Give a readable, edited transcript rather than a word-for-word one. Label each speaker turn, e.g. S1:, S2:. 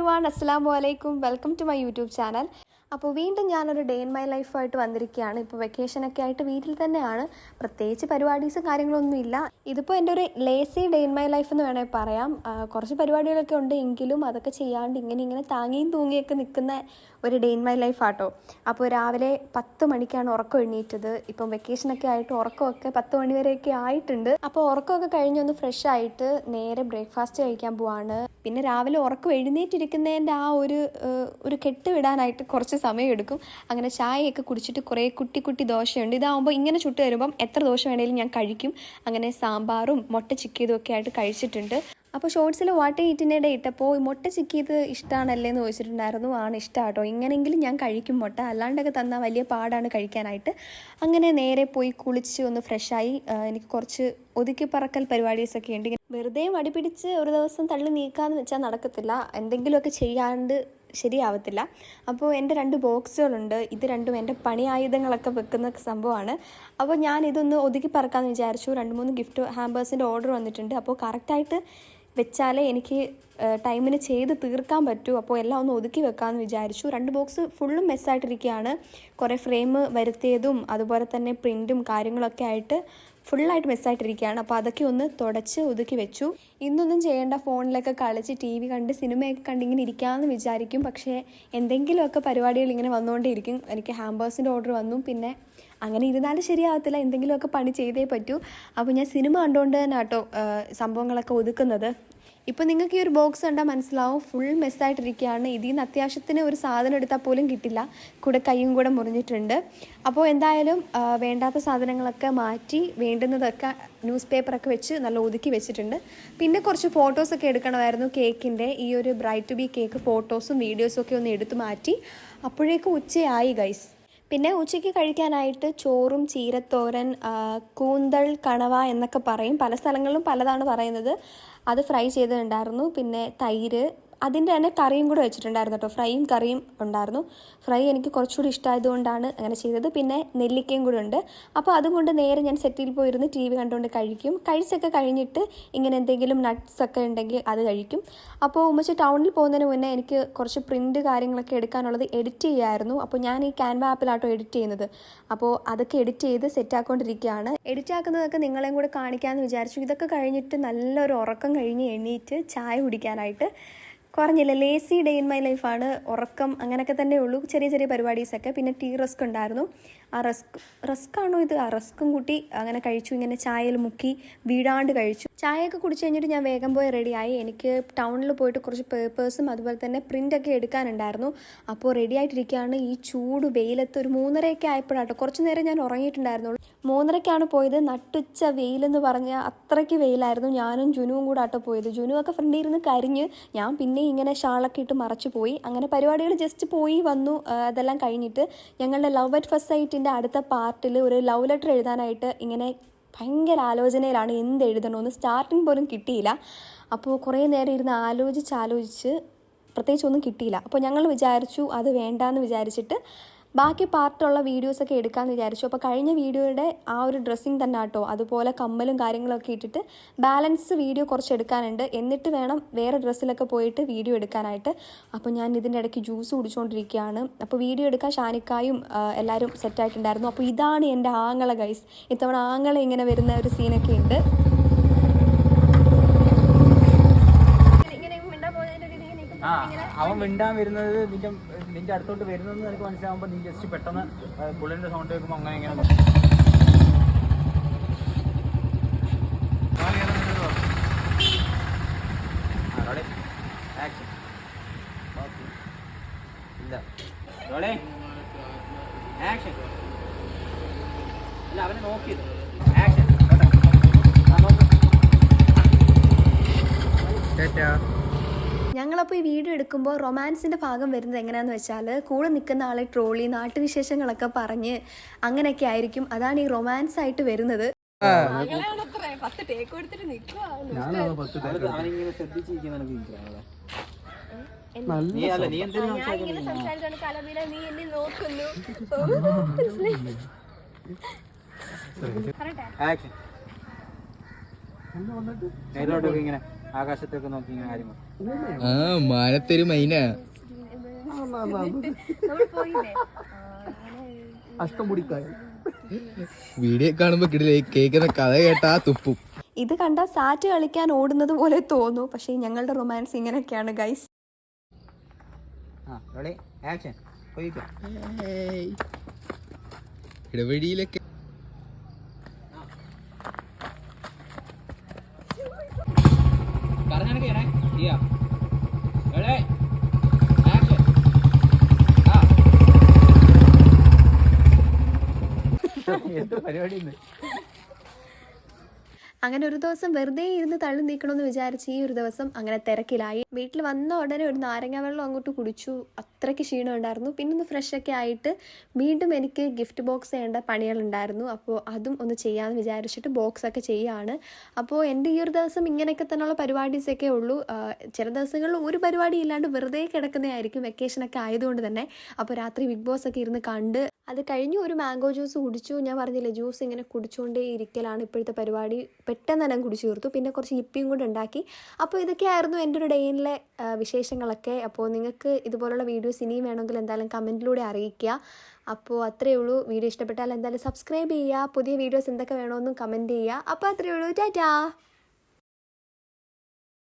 S1: everyone, Assalamualaikum. Welcome to my YouTube channel. അപ്പോൾ വീണ്ടും ഞാനൊരു ഡേ ഇൻ മൈ ലൈഫായിട്ട് വന്നിരിക്കുകയാണ്. ഇപ്പോൾ വെക്കേഷനൊക്കെ ആയിട്ട് വീട്ടിൽ തന്നെയാണ്, പ്രത്യേകിച്ച് പരിപാടീസും കാര്യങ്ങളൊന്നും ഇല്ല. ഇതിപ്പോൾ എൻ്റെ ഒരു lazy day in my life എന്ന് വേണമെങ്കിൽ പറയാം. കുറച്ച് പരിപാടികളൊക്കെ ഉണ്ട്, എങ്കിലും അതൊക്കെ ചെയ്യാണ്ട് ഇങ്ങനെ താങ്ങിയും തൂങ്ങിയൊക്കെ നിൽക്കുന്ന ഒരു ഡേ ഇൻ മൈ ലൈഫ് ആട്ടോ. അപ്പോൾ രാവിലെ 10 മണിക്കാണ് ഉറക്കം എഴുന്നേറ്റത്. ഇപ്പം വെക്കേഷനൊക്കെ ആയിട്ട് ഉറക്കമൊക്കെ 10 മണി വരെയൊക്കെ ആയിട്ടുണ്ട്. അപ്പോൾ ഉറക്കമൊക്കെ കഴിഞ്ഞൊന്ന് ഫ്രഷ് ആയിട്ട് നേരെ ബ്രേക്ക്ഫാസ്റ്റ് കഴിക്കാൻ പോവാണ്. പിന്നെ രാവിലെ ഉറക്കം എഴുന്നേറ്റിരിക്കുന്നതിൻ്റെ ആ ഒരു കെട്ട് വിടാനായിട്ട് കുറച്ച് സമയം എടുക്കും. അങ്ങനെ ചായയൊക്കെ കുടിച്ചിട്ട് കുറേ കുട്ടി ദോശയുണ്ട്. ഇതാകുമ്പോൾ ഇങ്ങനെ ചുട്ട് വരുമ്പം എത്ര ദോശ വേണമെങ്കിലും ഞാൻ കഴിക്കും. അങ്ങനെ സാമ്പാറും മുട്ട ചിക്കിയതും ഒക്കെ ആയിട്ട് കഴിച്ചിട്ടുണ്ട്. അപ്പോൾ ഷോർട്സിൽ വാട്ട് ഈറ്റിനിടെ ഇട്ടപ്പോൾ മുട്ട ചിക്കിയത് ഇഷ്ടമാണല്ലേ എന്ന് ചോദിച്ചിട്ടുണ്ടായിരുന്നു. ആണ് ഇഷ്ടമാണ് കേട്ടോ, ഇങ്ങനെയെങ്കിലും ഞാൻ കഴിക്കും മുട്ട, അല്ലാണ്ടൊക്കെ തന്നാൽ വലിയ പാടാണ് കഴിക്കാനായിട്ട്. അങ്ങനെ നേരെ പോയി കുളിച്ച് ഒന്ന് ഫ്രഷായി. എനിക്ക് കുറച്ച് ഒതുക്കി പറക്കൽ പരിപാടീസൊക്കെ ഉണ്ട്. വെറുതെ മടി പിടിച്ച് ഒരു ദിവസം തള്ളി നീക്കാമെന്ന് വെച്ചാൽ നടക്കത്തില്ല, എന്തെങ്കിലുമൊക്കെ ചെയ്യാണ്ട് ശരിയാവത്തില്ല. അപ്പോൾ എൻ്റെ 2 ബോക്സുകളുണ്ട്. ഇത് രണ്ടും എൻ്റെ പണി ആയുധങ്ങളൊക്കെ വെക്കുന്ന സംഭവമാണ്. അപ്പോൾ ഞാൻ ഇതൊന്ന് ഒതുക്കി പറക്കാമെന്ന് വിചാരിച്ചു. 2-3 ഗിഫ്റ്റ് ഹാമ്പേഴ്സിൻ്റെ ഓർഡർ വന്നിട്ടുണ്ട്. അപ്പോൾ കറക്റ്റായിട്ട് വെച്ചാലേ എനിക്ക് ടൈമിന് ചെയ്ത് തീർക്കാൻ പറ്റൂ. അപ്പോൾ എല്ലാം ഒന്ന് ഒതുക്കി വെക്കാമെന്ന് വിചാരിച്ചു. 2 ബോക്സ് ഫുള്ളും മെസ്സായിട്ടിരിക്കുകയാണ്. കുറേ ഫ്രെയിം വരുത്തിയതും അതുപോലെ തന്നെ പ്രിൻറ്റും കാര്യങ്ങളൊക്കെ ആയിട്ട് ഫുള്ളായിട്ട് മെസ്സായിട്ടിരിക്കുകയാണ്. അപ്പോൾ അതൊക്കെ ഒന്ന് തുടച്ച് ഒതുക്കി വെച്ചു. ഇന്നൊന്നും ചെയ്യേണ്ട, ഫോണിലൊക്കെ കളിച്ച് TV കണ്ട് സിനിമയൊക്കെ കണ്ട് ഇങ്ങനെ ഇരിക്കാമെന്ന് വിചാരിക്കും. പക്ഷേ എന്തെങ്കിലുമൊക്കെ പരിപാടികൾ ഇങ്ങനെ വന്നുകൊണ്ടേയിരിക്കും. എനിക്ക് ഹാമ്പേഴ്സിൻ്റെ ഓർഡർ വന്നു. പിന്നെ അങ്ങനെ ഇരുന്നാലും ശരിയാവത്തില്ല, എന്തെങ്കിലുമൊക്കെ പണി ചെയ്തേ പറ്റൂ. അപ്പോൾ ഞാൻ സിനിമ കണ്ടുകൊണ്ട് തന്നെ കേട്ടോ സംഭവങ്ങളൊക്കെ ഒതുക്കുന്നത്. ഇപ്പോൾ നിങ്ങൾക്ക് ഈ ഒരു ബോക്സ് കണ്ടാൽ മനസ്സിലാവും, ഫുൾ മെസ്സായിട്ടിരിക്കുകയാണ്. ഇതിൽ നിന്ന് അത്യാവശ്യത്തിന് ഒരു സാധനം എടുത്താൽ പോലും കിട്ടില്ല, കൂടെ കൈയും കൂടെ മുറിഞ്ഞിട്ടുണ്ട്. അപ്പോൾ എന്തായാലും വേണ്ടാത്ത സാധനങ്ങളൊക്കെ മാറ്റി വേണ്ടുന്നതൊക്കെ ന്യൂസ് പേപ്പറൊക്കെ വെച്ച് നല്ല ഒതുക്കി വെച്ചിട്ടുണ്ട്. പിന്നെ കുറച്ച് ഫോട്ടോസൊക്കെ എടുക്കണമായിരുന്നു കേക്കിൻ്റെ. ഈ ഒരു ബ്രൈറ്റ് ടു ബി കേക്ക് ഫോട്ടോസും വീഡിയോസും ഒക്കെ ഒന്ന് എടുത്തു മാറ്റി. അപ്പോഴേക്കും ഉച്ചയായി ഗൈസ്. പിന്നെ ഉച്ചയ്ക്ക് കഴിക്കാനായിട്ട് ചോറും ചീരത്തോരൻ, കൂന്തൽ കണവ എന്നൊക്കെ പറയും, പല സ്ഥലങ്ങളിലും പലതാണ് പറയുന്നത്, അത് ഫ്രൈ ചെയ്തിട്ടുണ്ടായിരുന്നു. പിന്നെ തൈര്, അതിൻ്റെ തന്നെ കറിയും കൂടെ വെച്ചിട്ടുണ്ടായിരുന്നു കേട്ടോ. ഫ്രൈയും കറിയും ഉണ്ടായിരുന്നു. ഫ്രൈ എനിക്ക് കുറച്ചുകൂടി ഇഷ്ടമായതുകൊണ്ടാണ് അങ്ങനെ ചെയ്തത്. പിന്നെ നെല്ലിക്കയും കൂടെ ഉണ്ട്. അപ്പോൾ അതുകൊണ്ട് നേരെ ഞാൻ സെറ്റിൽ പോയിരുന്ന് TV കണ്ടുകൊണ്ട് കഴിക്കും. കഴിച്ചൊക്കെ കഴിഞ്ഞിട്ട് ഇങ്ങനെ എന്തെങ്കിലും നട്ട്സൊക്കെ ഉണ്ടെങ്കിൽ അത് കഴിക്കും. അപ്പോൾ ഉമ്മച്ചി ടൗണിൽ പോകുന്നതിന് മുന്നേ എനിക്ക് കുറച്ച് പ്രിൻറ്റ് കാര്യങ്ങളൊക്കെ എടുക്കാനുള്ളത് എഡിറ്റ് ചെയ്യായിരുന്നു. അപ്പോൾ ഞാൻ ഈ ക്യാൻവ ആപ്പിലാട്ടോ എഡിറ്റ് ചെയ്യുന്നത്. അപ്പോൾ അതൊക്കെ എഡിറ്റ് ചെയ്ത് സെറ്റാക്കൊണ്ടിരിക്കുകയാണ്. എഡിറ്റ് ആക്കുന്നതൊക്കെ നിങ്ങളെയും കൂടെ കാണിക്കാമെന്ന് വിചാരിച്ചു. ഇതൊക്കെ കഴിഞ്ഞിട്ട് നല്ലൊരു ഉറക്കം കഴിഞ്ഞ് എണീറ്റ് ചായ കുടിക്കാനായിട്ട് കുറഞ്ഞില്ല. ലേസി ഡേ ഇൻ മൈ ലൈഫാണ്. ഉറക്കം അങ്ങനെയൊക്കെ തന്നെ ഉള്ളൂ. ചെറിയ പരിപാടീസൊക്കെ. പിന്നെ ടീ റസ്ക് ഉണ്ടായിരുന്നു. ആ റസ്ക്കാണോ ഇത്? ആ റസ്ക്കും കൂട്ടി അങ്ങനെ കഴിച്ചു. ഇങ്ങനെ ചായയിൽ മുക്കി വീടാണ്ട് കഴിച്ചു. ചായയൊക്കെ കുടിച്ച് കഴിഞ്ഞിട്ട് ഞാൻ വേഗം പോയി റെഡിയായി. എനിക്ക് ടൗണിൽ പോയിട്ട് കുറച്ച് പേപ്പേഴ്സും അതുപോലെ തന്നെ പ്രിൻ്റൊക്കെ എടുക്കാനുണ്ടായിരുന്നു. അപ്പോൾ റെഡി ആയിട്ടിരിക്കുകയാണ്. ഈ ചൂട് വെയിലത്ത് ഒരു 3:30 ആയപ്പോഴാട്ടോ, കുറച്ച് നേരം ഞാൻ ഉറങ്ങിയിട്ടുണ്ടായിരുന്നുള്ളൂ. 3:30 പോയത്. നട്ടുച്ച വെയിലെന്ന് പറഞ്ഞാൽ അത്രയ്ക്ക് വെയിലായിരുന്നു. ഞാനും ജുനുവും കൂടെ ആട്ടോ പോയത്. ജുനുവൊക്കെ ഫ്രണ്ടിൽ ഇരുന്ന് കരിഞ്ഞ്, ഞാൻ പിന്നെ ഇങ്ങനെ ഷാളൊക്കെ ഇട്ട് മറച്ചു പോയി. അങ്ങനെ പരിപാടികൾ ജസ്റ്റ് പോയി വന്നു. അതെല്ലാം കഴിഞ്ഞിട്ട് ഞങ്ങളുടെ ലവ് അറ്റ് ഫസ്റ്റ് സൈറ്റിൻ്റെ അടുത്ത പാർട്ടിൽ ഒരു ലവ് ലെറ്റർ എഴുതാനായിട്ട് ഇങ്ങനെ ഭയങ്കര ആലോചനയിലാണ്, എന്ത് എഴുതണമെന്ന്. സ്റ്റാർട്ടിങ് പോലും കിട്ടിയില്ല. അപ്പോൾ കുറേ നേരം ഇരുന്ന് ആലോചിച്ച് പ്രത്യേകിച്ച് ഒന്നും കിട്ടിയില്ല. അപ്പോൾ ഞങ്ങൾ വിചാരിച്ചു അത് വേണ്ടാന്ന് വിചാരിച്ചിട്ട് ബാക്കി പാർട്ടുള്ള വീഡിയോസൊക്കെ എടുക്കാമെന്ന് വിചാരിച്ചു. അപ്പോൾ കഴിഞ്ഞ വീഡിയോയുടെ ആ ഒരു ഡ്രസ്സിങ് തന്നെ കേട്ടോ, അതുപോലെ കമ്മലും കാര്യങ്ങളൊക്കെ ഇട്ടിട്ട് ബാലൻസ് വീഡിയോ കുറച്ച് എടുക്കാനുണ്ട്. എന്നിട്ട് വേണം വേറെ ഡ്രസ്സിലൊക്കെ പോയിട്ട് വീഡിയോ എടുക്കാനായിട്ട്. അപ്പോൾ ഞാൻ ഇതിൻ്റെ ഇടയ്ക്ക് ജ്യൂസ് കുടിച്ചുകൊണ്ടിരിക്കുകയാണ്. അപ്പോൾ വീഡിയോ എടുക്കാൻ ഷാനിക്കായും എല്ലാവരും സെറ്റായിട്ടുണ്ടായിരുന്നു. അപ്പോൾ ഇതാണ് എൻ്റെ ആങ്ങള ഗൈസ്. ഇത്തവണ ആങ്ങള ഇങ്ങനെ വരുന്ന ഒരു സീനൊക്കെ ഉണ്ട്.
S2: അവൻ മിണ്ടാൻ വരുന്നത് നിന്റെ അടുത്തോട്ട് വരുന്നതെന്ന് എനിക്ക് മനസ്സിലാകുമ്പോൾ നീ ജസ്റ്റ് പെട്ടെന്ന് പുള്ളിൻ്റെ സൗണ്ട് കേൾക്കുമ്പോൾ അങ്ങനെ ഇങ്ങനെ ഇല്ല അവനെ നോക്കിയത് ആക്ഷൻ.
S1: ഞങ്ങളപ്പോൾ ഈ വീഡിയോ എടുക്കുമ്പോൾ റൊമാൻസിൻ്റെ ഭാഗം വരുന്നത് എങ്ങനെയാണെന്ന് വെച്ചാൽ, കൂടെ നിൽക്കുന്ന ആളെ ട്രോളി നാട്ടുവിശേഷങ്ങളൊക്കെ പറഞ്ഞ് അങ്ങനെയൊക്കെ ആയിരിക്കും. അതാണ് ഈ റൊമാൻസ് ആയിട്ട് വരുന്നത്.
S2: ഇങ്ങനെ ആകാശത്തേക്ക് നോക്കി ഇങ്ങനെ കാര്യം
S3: ആ മാനത്തൊരു മൈന വീഡിയോ കാണുമ്പോ കിടിലേ കേൾക്കുന്ന കഥ കേട്ടാ തുപ്പും.
S1: ഇത് കണ്ട സാറ്റ് കളിക്കാൻ ഓടുന്നത് പോലെ തോന്നും, പക്ഷേ ഞങ്ങളുടെ റൊമാൻസ് ഇങ്ങനെയൊക്കെയാണ് ഗൈസ്.
S3: ഇടവഴിയിലൊക്കെ
S2: പരിപാടി.
S1: അങ്ങനെ ഒരു ദിവസം വെറുതെ ഇരുന്ന് തള്ളി നീക്കണമെന്ന് വിചാരിച്ച് ഈ ഒരു ദിവസം അങ്ങനെ തിരക്കിലായി. വീട്ടിൽ വന്ന ഉടനെ ഒരു നാരങ്ങ വെള്ളം അങ്ങോട്ട് കുടിച്ചു. അത്രയ്ക്ക് ക്ഷീണം ഉണ്ടായിരുന്നു. പിന്നെ ഒന്ന് ഫ്രഷൊക്കെ ആയിട്ട് വീണ്ടും എനിക്ക് ഗിഫ്റ്റ് ബോക്സ് ചെയ്യേണ്ട പണികളുണ്ടായിരുന്നു. അപ്പോൾ അതും ഒന്ന് ചെയ്യാമെന്ന് വിചാരിച്ചിട്ട് ബോക്സൊക്കെ ചെയ്യുകയാണ്. അപ്പോൾ എൻ്റെ ഈ ഒരു ദിവസം ഇങ്ങനെയൊക്കെ തന്നെയുള്ള പരിപാടീസൊക്കെ ഉള്ളൂ. ചില ദിവസങ്ങളിൽ ഒരു പരിപാടി ഇല്ലാണ്ട് വെറുതെ കിടക്കുന്നതായിരിക്കും, വെക്കേഷനൊക്കെ ആയതുകൊണ്ട് തന്നെ. അപ്പോൾ രാത്രി ബിഗ് ബോസ് ഒക്കെ ഇരുന്ന് കണ്ട് അത് കഴിഞ്ഞ് ഒരു മാംഗോ ജ്യൂസ് കുടിച്ചു. ഞാൻ പറഞ്ഞില്ലേ, ജ്യൂസ് ഇങ്ങനെ കുടിച്ചുകൊണ്ടേ ഇരിക്കലാണ് ഇപ്പോഴത്തെ പരിപാടി. പെട്ടെന്ന് തന്നെ കുടിച്ചു തീർത്തു. പിന്നെ കുറച്ച് യിപ്പിയും കൂടെ ഉണ്ടാക്കി. അപ്പോൾ ഇതൊക്കെയായിരുന്നു എൻ്റെ ഒരു ഡേയിലെ വിശേഷങ്ങളൊക്കെ. അപ്പോൾ നിങ്ങൾക്ക് ഇതുപോലുള്ള വീഡിയോസ് ഇനിയും വേണമെങ്കിൽ എന്തായാലും കമൻറ്റിലൂടെ അറിയിക്കുക. അപ്പോൾ അത്രയേ ഉള്ളൂ. വീഡിയോ ഇഷ്ടപ്പെട്ടാൽ എന്തായാലും സബ്സ്ക്രൈബ് ചെയ്യുക. പുതിയ വീഡിയോസ് എന്തൊക്കെ വേണമെന്നും കമൻറ്റ് ചെയ്യുക. അപ്പോൾ അത്രയേ ഉള്ളൂ. ടാറ്റാ.